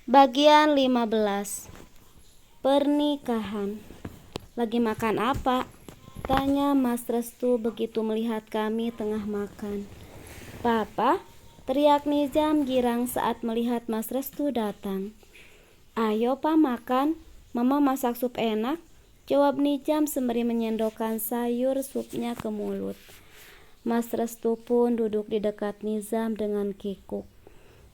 Bagian 15. Pernikahan. Lagi makan apa? Tanya Mas Restu begitu melihat kami tengah makan. Papa, teriak Nizam girang saat melihat Mas Restu datang. Ayo Pa makan, Mama masak sup enak, jawab Nizam sembari menyendokkan sayur supnya ke mulut. Mas Restu pun duduk di dekat Nizam dengan kikuk.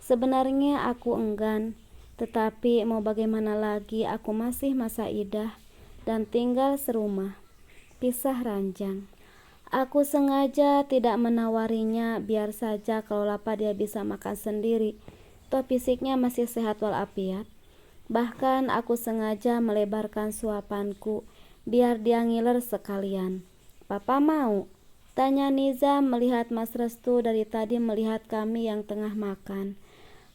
Sebenarnya aku enggan, tetapi mau bagaimana lagi, aku masih masa idah dan tinggal serumah, pisah ranjang. Aku sengaja tidak menawarinya, biar saja kalau lapar dia bisa makan sendiri, toh fisiknya masih sehat walafiat. Bahkan aku sengaja melebarkan suapanku, biar dia ngiler sekalian. Papa mau? Tanya Nizam melihat Mas Restu dari tadi melihat kami yang tengah makan.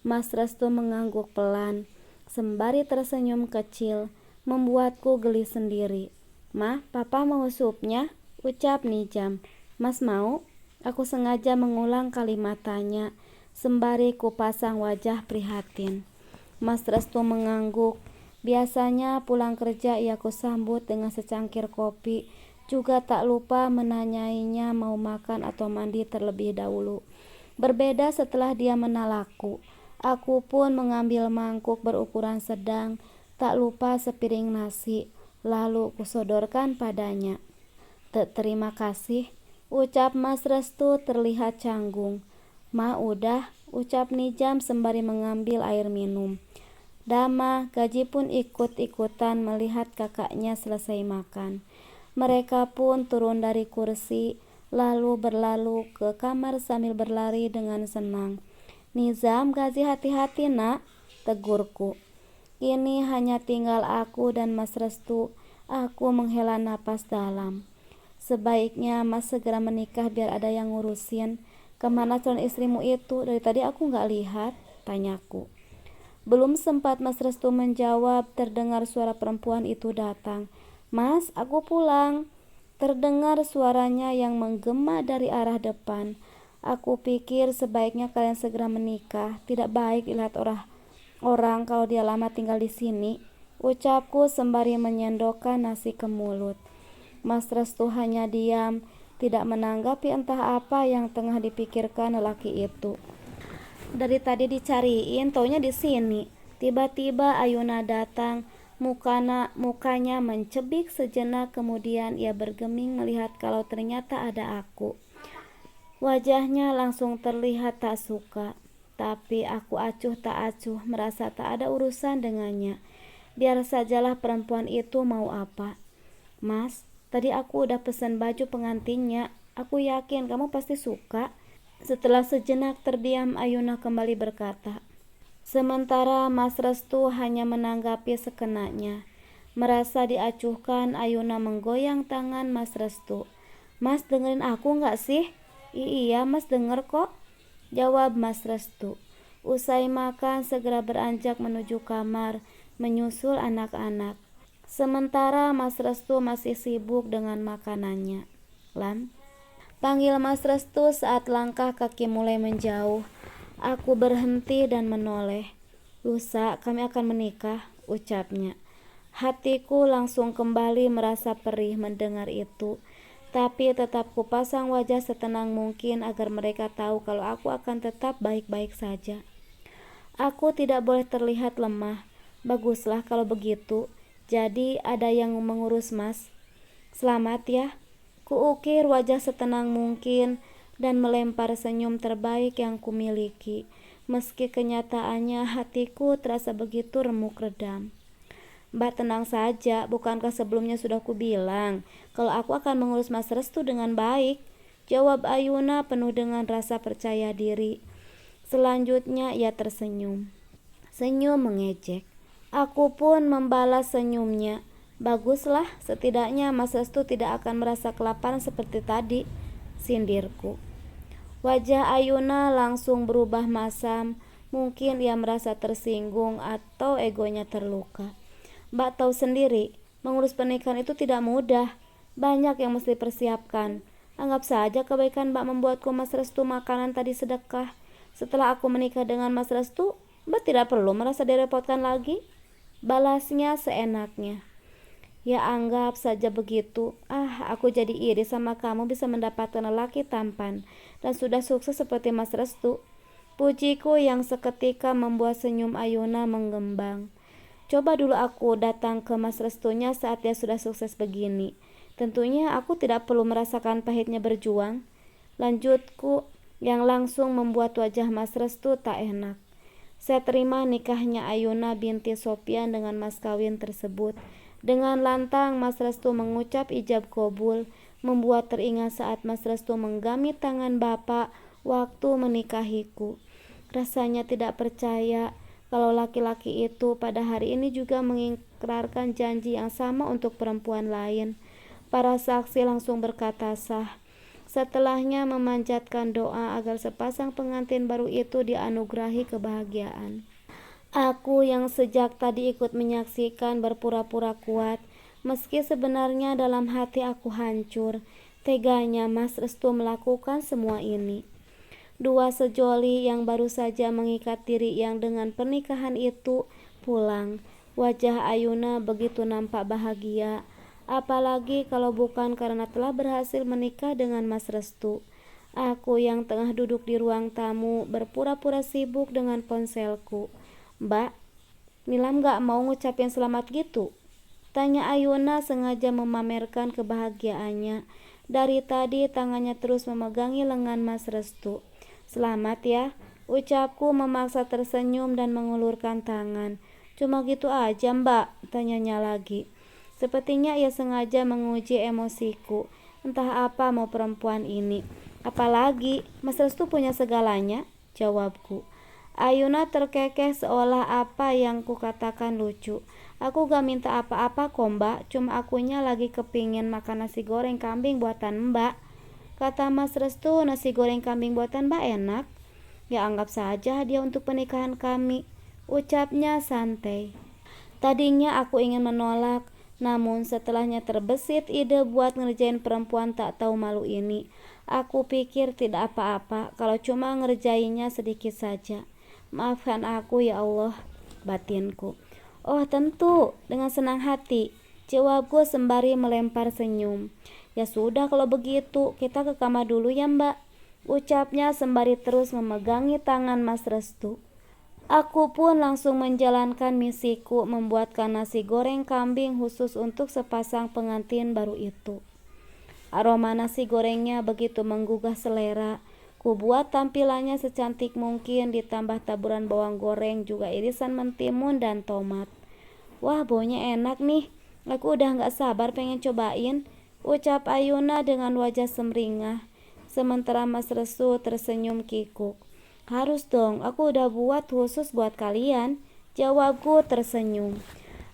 Mas Restu mengangguk pelan, sembari tersenyum kecil, membuatku geli sendiri. Mah, Papa mau supnya? Ucap Nizam. Mas mau? Aku sengaja mengulang kalimat tanya, sembari kupasang wajah prihatin. Mas Restu mengangguk. Biasanya pulang kerja ia kusambut dengan secangkir kopi, juga tak lupa menanyainya mau makan atau mandi terlebih dahulu. Berbeda setelah dia menalakku. Aku pun mengambil mangkuk berukuran sedang, tak lupa sepiring nasi, lalu kusodorkan padanya. Terima kasih, ucap Mas Restu terlihat canggung. Ma udah, ucap Nizam sembari mengambil air minum. Dama, Gaji pun ikut-ikutan melihat kakaknya selesai makan. Mereka pun turun dari kursi, lalu berlalu ke kamar sambil berlari dengan senang. Nizam, Gazi hati-hati nak, tegurku. Kini hanya tinggal aku dan Mas Restu. Aku menghela napas dalam. Sebaiknya Mas segera menikah biar ada yang ngurusin. Kemana calon istrimu itu? Dari tadi aku gak lihat, tanyaku. Belum sempat Mas Restu menjawab, terdengar suara perempuan itu datang. Mas, aku pulang. Terdengar suaranya yang menggema dari arah depan. Aku pikir sebaiknya kalian segera menikah. Tidak baik dilihat orang kalau dia lama tinggal di sini, ucapku sembari menyendokkan nasi ke mulut. Mas Restu hanya diam, tidak menanggapi entah apa yang tengah dipikirkan lelaki itu. Dari tadi dicariin, taunya di sini. Tiba-tiba Ayuna datang. Mukanya mencebik sejenak, kemudian ia bergeming melihat kalau ternyata ada aku. Wajahnya langsung terlihat tak suka, tapi aku acuh tak acuh, merasa tak ada urusan dengannya. Biar sajalah perempuan itu mau apa. Mas, tadi aku udah pesan baju pengantinnya. Aku yakin kamu pasti suka. Setelah sejenak terdiam, Ayuna kembali berkata. Sementara Mas Restu hanya menanggapi sekenanya. Merasa diacuhkan, Ayuna menggoyang tangan Mas Restu. Mas, dengerin aku gak sih? Iya Mas, denger kok, jawab Mas Restu. Usai makan segera beranjak menuju kamar, menyusul anak-anak. Sementara Mas Restu masih sibuk dengan makanannya. Lan, panggil Mas Restu saat langkah kaki mulai menjauh. Aku berhenti dan menoleh. Lusa kami akan menikah, ucapnya. Hatiku langsung kembali merasa perih mendengar itu. Tapi tetap kupasang wajah setenang mungkin agar mereka tahu kalau aku akan tetap baik-baik saja. Aku tidak boleh terlihat lemah. Baguslah kalau begitu. Jadi ada yang mengurus Mas. Selamat ya. Kuukir wajah setenang mungkin dan melempar senyum terbaik yang kumiliki. Meski kenyataannya hatiku terasa begitu remuk redam. Mbak tenang saja, bukankah sebelumnya sudah kubilang kalau aku akan mengurus Mas Restu dengan baik? Jawab Ayuna penuh dengan rasa percaya diri. Selanjutnya ia tersenyum. Senyum mengejek. Aku pun membalas senyumnya. Baguslah, setidaknya Mas Restu tidak akan merasa kelaparan seperti tadi, sindirku. Wajah Ayuna langsung berubah masam. Mungkin ia merasa tersinggung atau egonya terluka. Mbak tahu sendiri, mengurus pernikahan itu tidak mudah. Banyak yang mesti persiapkan. Anggap saja kebaikan Mbak membuatku Mas Restu makanan tadi sedekah. Setelah aku menikah dengan Mas Restu, Mbak tidak perlu merasa direpotkan lagi, balasnya seenaknya. Ya anggap saja begitu. Aku jadi iri sama kamu bisa mendapatkan lelaki tampan dan sudah sukses seperti Mas Restu. Pujiku yang seketika membuat senyum Ayuna menggembang. Coba dulu aku datang ke Mas Restunya saat dia sudah sukses begini. Tentunya aku tidak perlu merasakan pahitnya berjuang. Lanjutku yang langsung membuat wajah Mas Restu tak enak. Saya terima nikahnya Ayuna binti Sopyan dengan mas kawin tersebut. Dengan lantang Mas Restu mengucap ijab kabul, membuat teringat saat Mas Restu menggami tangan Bapak waktu menikahiku. Rasanya tidak percaya kalau laki-laki itu pada hari ini juga mengikrarkan janji yang sama untuk perempuan lain. Para saksi langsung berkata sah. Setelahnya memanjatkan doa agar sepasang pengantin baru itu dianugerahi kebahagiaan. Aku yang sejak tadi ikut menyaksikan berpura-pura kuat, meski sebenarnya dalam hati aku hancur. Teganya Mas Restu melakukan semua ini. Dua sejoli yang baru saja mengikat diri yang dengan pernikahan itu pulang. Wajah Ayuna begitu nampak bahagia. Apalagi kalau bukan karena telah berhasil menikah dengan Mas Restu. Aku yang tengah duduk di ruang tamu berpura-pura sibuk dengan ponselku. Mbak, Nilam gak mau ngucapin selamat gitu? Tanya Ayuna sengaja memamerkan kebahagiaannya. Dari tadi tangannya terus memegangi lengan Mas Restu. Selamat ya, ucapku memaksa tersenyum dan mengulurkan tangan. Cuma gitu aja Mbak, tanyanya lagi. Sepertinya ia sengaja menguji emosiku. Entah apa mau perempuan ini. Apalagi Mas Restu punya segalanya, jawabku. Ayuna terkekeh seolah apa yang kukatakan lucu. Aku gak minta apa-apa kok Mbak, cuma akunya lagi kepingin makan nasi goreng kambing buatan Mbak. Kata Mas Restu, nasi goreng kambing buatan Mbak enak. Ya anggap saja hadiah untuk pernikahan kami, ucapnya santai. Tadinya aku ingin menolak, namun setelahnya terbesit ide buat ngerjain perempuan tak tahu malu ini. Aku pikir tidak apa-apa kalau cuma ngerjainnya sedikit saja. Maafkan aku ya Allah, batinku. Oh tentu, dengan senang hati, jawabku sembari melempar senyum. Ya sudah kalau begitu, kita ke kamar dulu ya Mbak, ucapnya sembari terus memegangi tangan Mas Restu. Aku pun langsung menjalankan misiku membuatkan nasi goreng kambing khusus untuk sepasang pengantin baru itu. Aroma nasi gorengnya begitu menggugah selera. Ku buat tampilannya secantik mungkin ditambah taburan bawang goreng juga irisan mentimun dan tomat. Wah baunya enak nih, aku udah gak sabar pengen cobain, ucap Ayuna dengan wajah semringah. Sementara Mas Restu tersenyum kikuk. Harus dong, aku udah buat khusus buat kalian, jawabku tersenyum.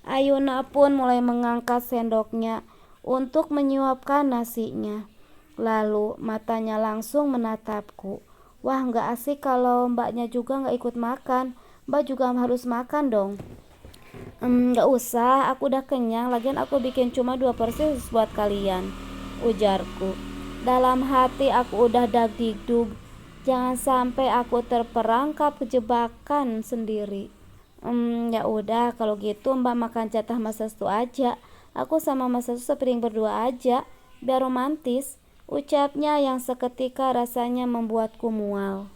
Ayuna pun mulai mengangkat sendoknya untuk menyuapkan nasinya. Lalu matanya langsung menatapku. Wah gak asik kalau mbaknya juga gak ikut makan, mbak juga harus makan dong. Gak usah, aku udah kenyang, lagian aku bikin cuma 2 porsi khusus buat kalian, ujarku. Dalam hati aku udah dagdikduk. Jangan sampai aku terperangkap kejebakan sendiri. Ya udah kalau gitu Mbak makan jatah Mas Restu aja. Aku sama Mas Restu sepiring berdua aja, biar romantis, ucapnya yang seketika rasanya membuatku mual.